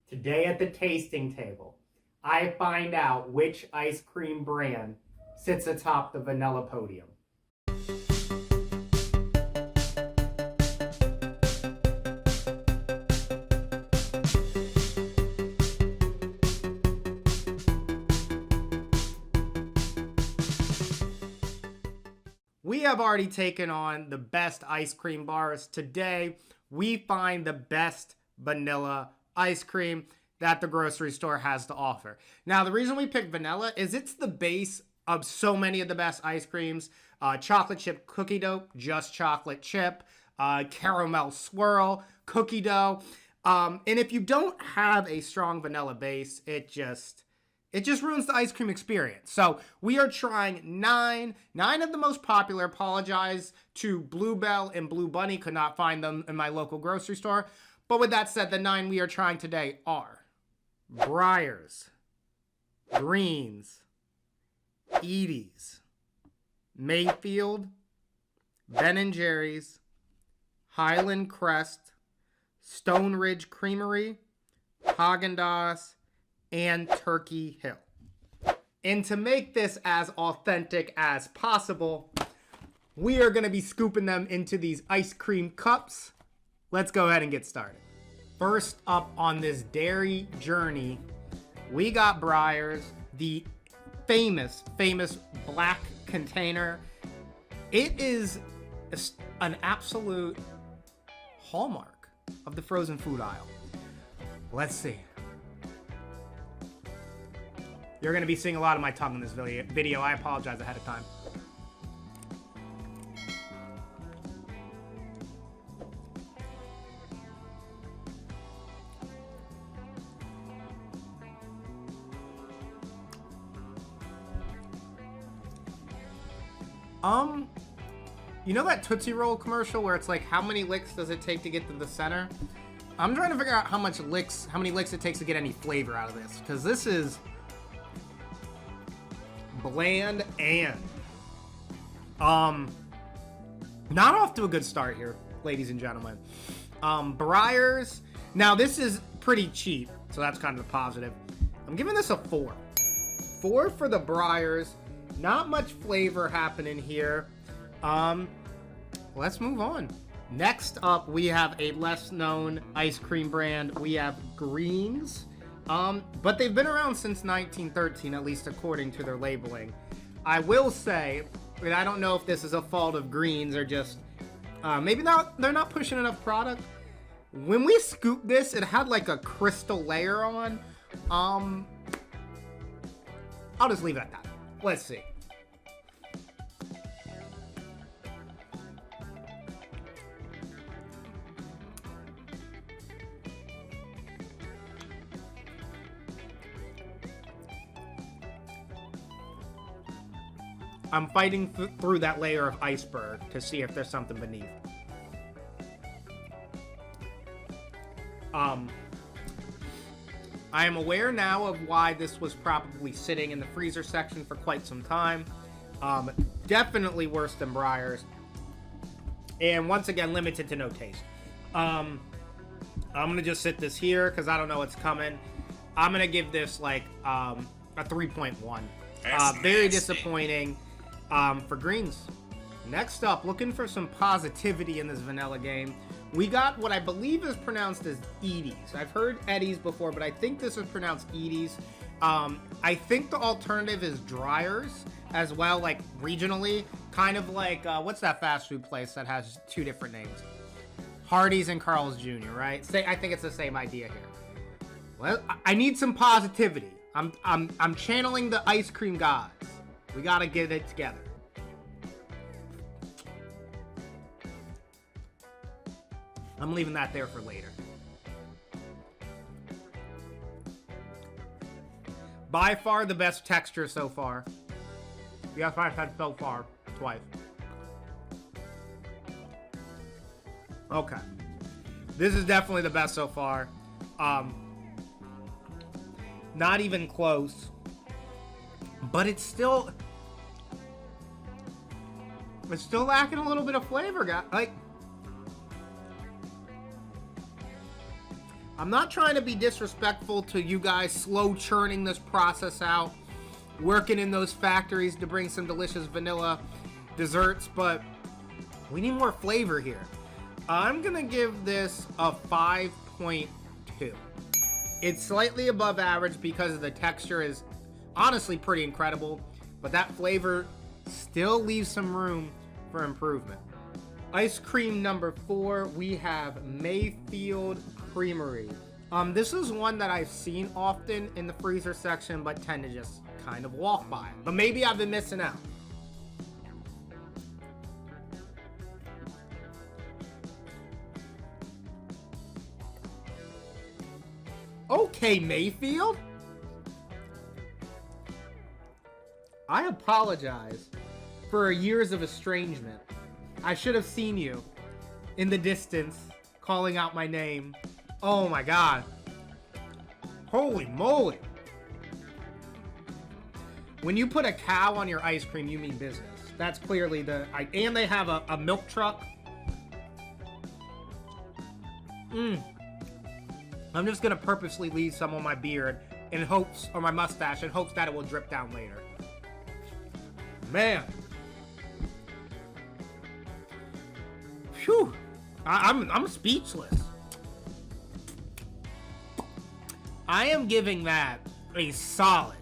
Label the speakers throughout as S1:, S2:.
S1: Today at the tasting table, I find out which ice cream brand sits atop the vanilla podium. We have already taken on the best ice cream bars. Today, we find the best vanilla ice cream that the grocery store has to offer. Now, the reason we picked vanilla is it's the base of so many of the best ice creams. Chocolate chip cookie dough, just chocolate chip, caramel swirl, cookie dough. And if you don't have a strong vanilla base, it just ruins the ice cream experience. So we are trying nine of the most popular. Apologize to Bluebell and Blue Bunny. Could not find them in my local grocery store. But with that said, the 9 we are trying today are Breyers, Greens, Edie's, Mayfield, Ben & Jerry's, Highland Crest, Stone Ridge Creamery, Haagen-Dazs, and Turkey Hill. And to make this as authentic as possible, we are going to be scooping them into these ice cream cups. Let's go ahead and get started. First up on this dairy journey, we got Breyers, the famous black container. It is an absolute hallmark of the frozen food aisle. Let's see. You're going to be seeing a lot of my tongue in this video. I apologize ahead of time. You know that Tootsie Roll commercial where it's like, how many licks does it take to get to the center? I'm trying to figure out how many licks it takes to get any flavor out of this, because this is bland and not off to a good start here, ladies and gentlemen. Breyers, now this is pretty cheap, so that's kind of the positive. I'm giving this a 4 for the Breyers. Not much flavor happening here. Let's move on. Next up, we have a less known ice cream brand. We have Greens. But they've been around since 1913, at least according to their labeling. I will say, and I don't know if this is a fault of Greens or just maybe they're not pushing enough product. When we scooped this, it had like a crystal layer on. I'll just leave it at that. Let's see. I'm fighting through that layer of iceberg to see if there's something beneath. I am aware now of why this was probably sitting in the freezer section for quite some time. Definitely worse than Breyers. And once again, limited to no taste. I'm going to just sit this here because I don't know what's coming. I'm going to give this like a 3.1. Very disappointing. For Greens. Next up, looking for some positivity in this vanilla game, we got what I believe is pronounced as Edie's. I've heard Eddie's before, but I think this is pronounced Edie's. I think the alternative is Breyers as well, like regionally. Kind of like, what's that fast food place that has 2 different names? Hardee's and Carl's Jr., right? I think it's the same idea here. Well, I need some positivity. I'm channeling the ice cream gods. We gotta get it together. I'm leaving that there for later. By far the best texture so far. Yes, I've had so far. Twice. Okay. This is definitely the best so far. Not even close. But it's still lacking a little bit of flavor, guys. Like, I'm not trying to be disrespectful to you guys slow churning this process out, working in those factories to bring some delicious vanilla desserts, but we need more flavor here. I'm gonna give this a 5.2. It's slightly above average because the texture is honestly pretty incredible, but that flavor still leaves some room for improvement. Ice cream number 4, we have Mayfield Creamery. This is one that I've seen often in the freezer section, but tend to just kind of walk by it. But maybe I've been missing out. Okay, Mayfield. I apologize for years of estrangement. I should have seen you in the distance calling out my name. Oh my God. Holy moly. When you put a cow on your ice cream, you mean business. That's clearly and they have a milk truck. I'm just gonna purposely leave some on my beard in hopes, or my mustache, in hopes that it will drip down later. Man. Phew. I'm speechless. I am giving that a solid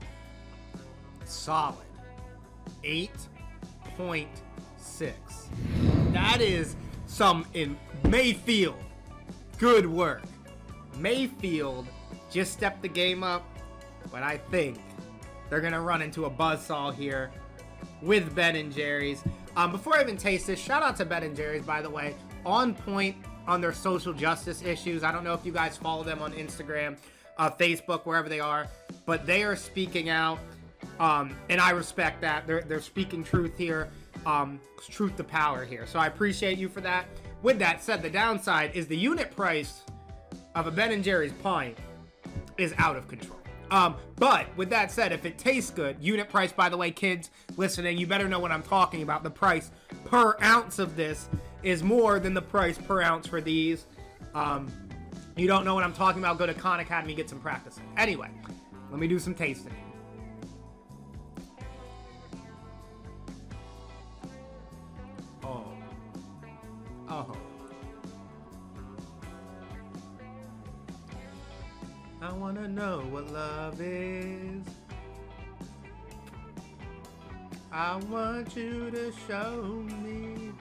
S1: 8.6. That is some in Mayfield. Good work. Mayfield just stepped the game up, but I think they're gonna run into a buzzsaw here with Ben & Jerry's. Before I even taste this, shout out to Ben & Jerry's, by the way. On point on their social justice issues. I don't know if you guys follow them on Instagram, Facebook, wherever they are, but they are speaking out, and I respect that. They're speaking truth here, truth to power here. So I appreciate you for that. With that said, the downside is the unit price of a Ben & Jerry's pint is out of control. But with that said, if it tastes good, unit price, by the way, kids listening, you better know what I'm talking about. The price per ounce of this is more than the price per ounce for these. You don't know what I'm talking about, go to Khan Academy, get some practice. Anyway, let me do some tasting. Oh. I wanna know what love is. I want you to show me.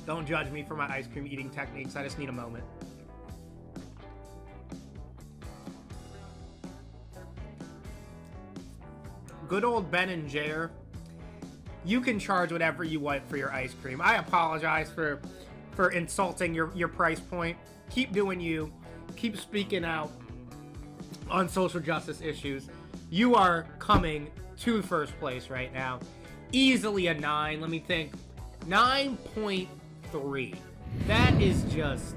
S1: Don't judge me for my ice cream eating techniques. I just need a moment. Good old Ben & Jerry. You can charge whatever you want for your ice cream. I apologize for insulting your price point. Keep doing you. Keep speaking out on social justice issues. You are coming to first place right now. Easily a 9. Let me think. 9.3. That is just...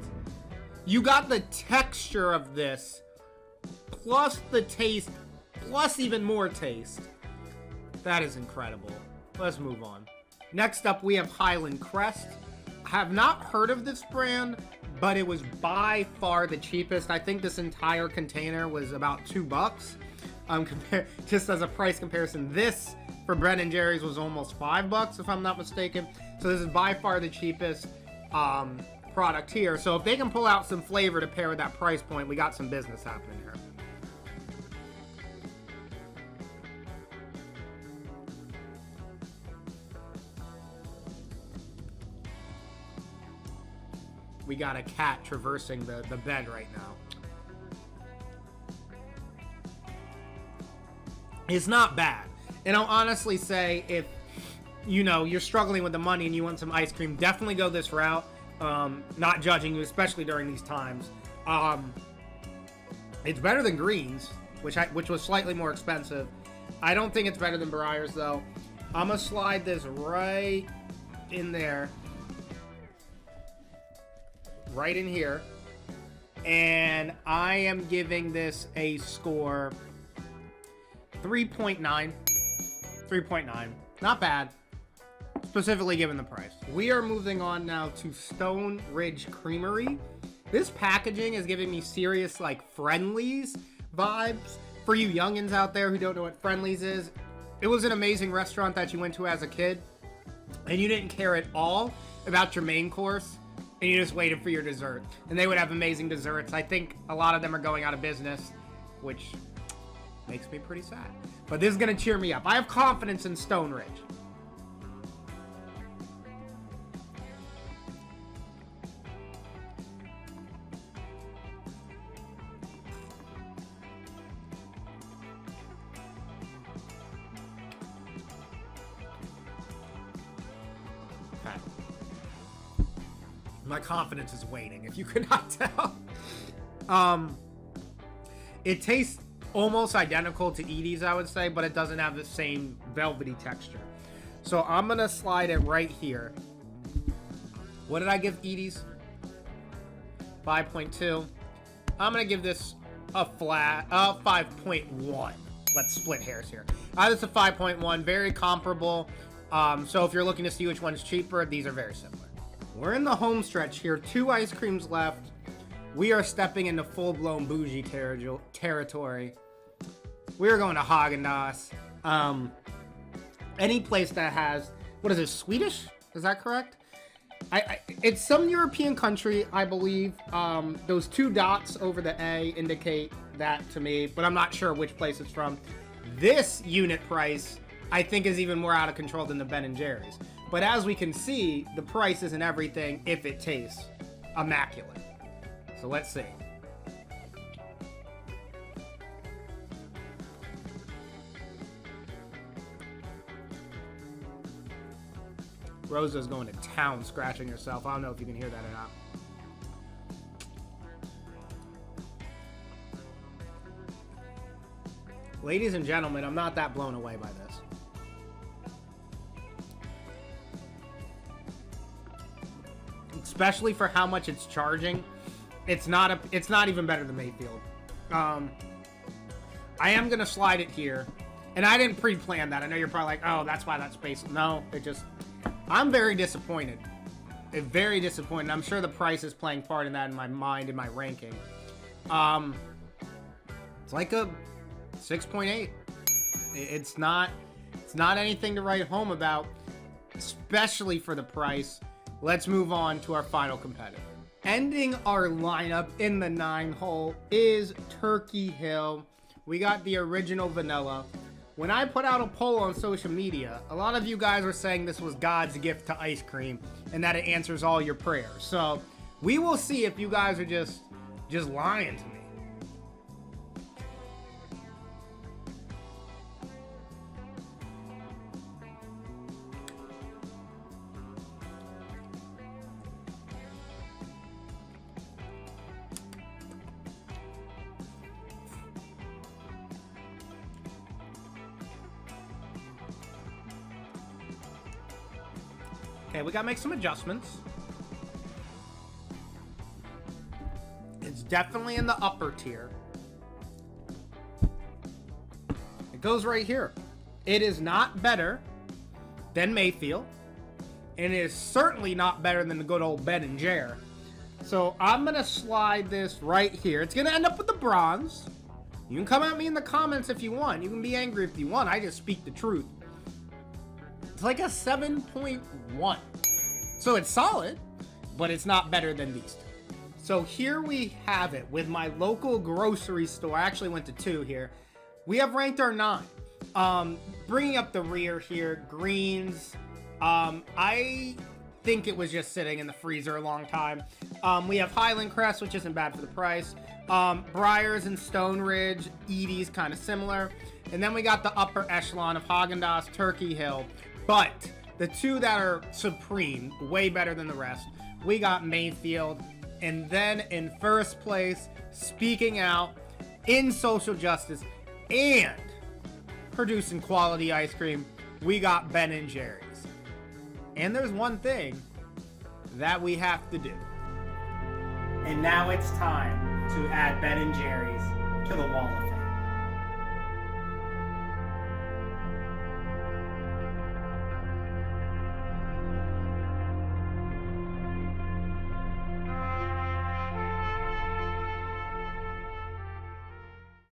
S1: You got the texture of this, plus the taste, plus even more taste. That is incredible. Let's move on. Next up, we have Highland Crest. I have not heard of this brand, but it was by far the cheapest. I think this entire container was about $2. Just as a price comparison, this for Ben & Jerry's was almost $5, if I'm not mistaken. So this is by far the cheapest product here. So if they can pull out some flavor to pair with that price point, we got some business happening here. We got a cat traversing the bed right now. It's not bad. And I'll honestly say, if you're struggling with the money and you want some ice cream, definitely go this route. Not judging you, especially during these times. It's better than Green's, which was slightly more expensive. I don't think it's better than Breyers though. I'm gonna slide this right in there. Right in here, and I am giving this a score 3.9. 3.9, not bad. specifically given the price. We are moving on now to Stone Ridge Creamery. This packaging is giving me serious, like, Friendlies vibes. For you youngins out there who don't know what Friendlies is, it was an amazing restaurant that you went to as a kid, and you didn't care at all about your main course, and you just waited for your dessert. And they would have amazing desserts. I think a lot of them are going out of business, which makes me pretty sad. But this is going to cheer me up. I have confidence in Stone Ridge. Okay. My confidence is waning, if you could not tell. It tastes almost identical to Edie's, I would say, but it doesn't have the same velvety texture. So I'm gonna slide it right here. What did I give Edie's? 5.2. I'm gonna give this a flat 5.1. Let's split hairs here. This is a 5.1, very comparable. So if you're looking to see which one's cheaper, these are very similar. We're in the home stretch here. 2 ice creams left. We are stepping into full-blown bougie territory. We are going to Haagen-Dazs. Any place that has, what is it, Swedish? Is that correct? It's some European country, I believe. Those 2 dots over the A indicate that to me, but I'm not sure which place it's from. This unit price, I think, is even more out of control than the Ben & Jerry's. But as we can see, the price isn't everything if it tastes immaculate. So let's see. Rosa's going to town scratching herself. I don't know if you can hear that or not. Ladies and gentlemen, I'm not that blown away by this. Especially for how much it's charging. It's not even better than Mayfield. I am gonna slide it here, and I didn't pre-plan that. I know you're probably like, oh, that's why that space. No, I'm very disappointed. Very disappointed. I'm sure the price is playing part in that in my mind, in my ranking. It's like a 6.8. It's not anything to write home about, especially for the price. Let's move on to our final competitor. Ending our lineup in the 9-hole is Turkey Hill. We got the original vanilla. When I put out a poll on social media, a lot of you guys were saying this was God's gift to ice cream and that it answers all your prayers. So we will see if you guys are just lying to me. Okay, we gotta make some adjustments. It's definitely in the upper tier. It goes right here. It is not better than Mayfield, and it is certainly not better than the good old Ben & Jerry. So I'm gonna slide this right here. It's gonna end up with the bronze. You can come at me in the comments if you want. You can be angry if you want. I just speak the truth. It's like a 7.1. So it's solid, but it's not better than these two. So here we have it with my local grocery store. I actually went to 2 here. We have ranked our 9. Bringing up the rear here, greens. I think it was just sitting in the freezer a long time. We have Highland Crest, which isn't bad for the price. Breyers and Stone Ridge, Edie's kind of similar. And then we got the upper echelon of Haagen-Dazs, Turkey Hill. But the 2 that are supreme, way better than the rest, we got Mayfield. And then in first place, speaking out in social justice and producing quality ice cream, we got Ben & Jerry's. And there's one thing that we have to do. And now it's time to add Ben & Jerry's to the Wall of Fame.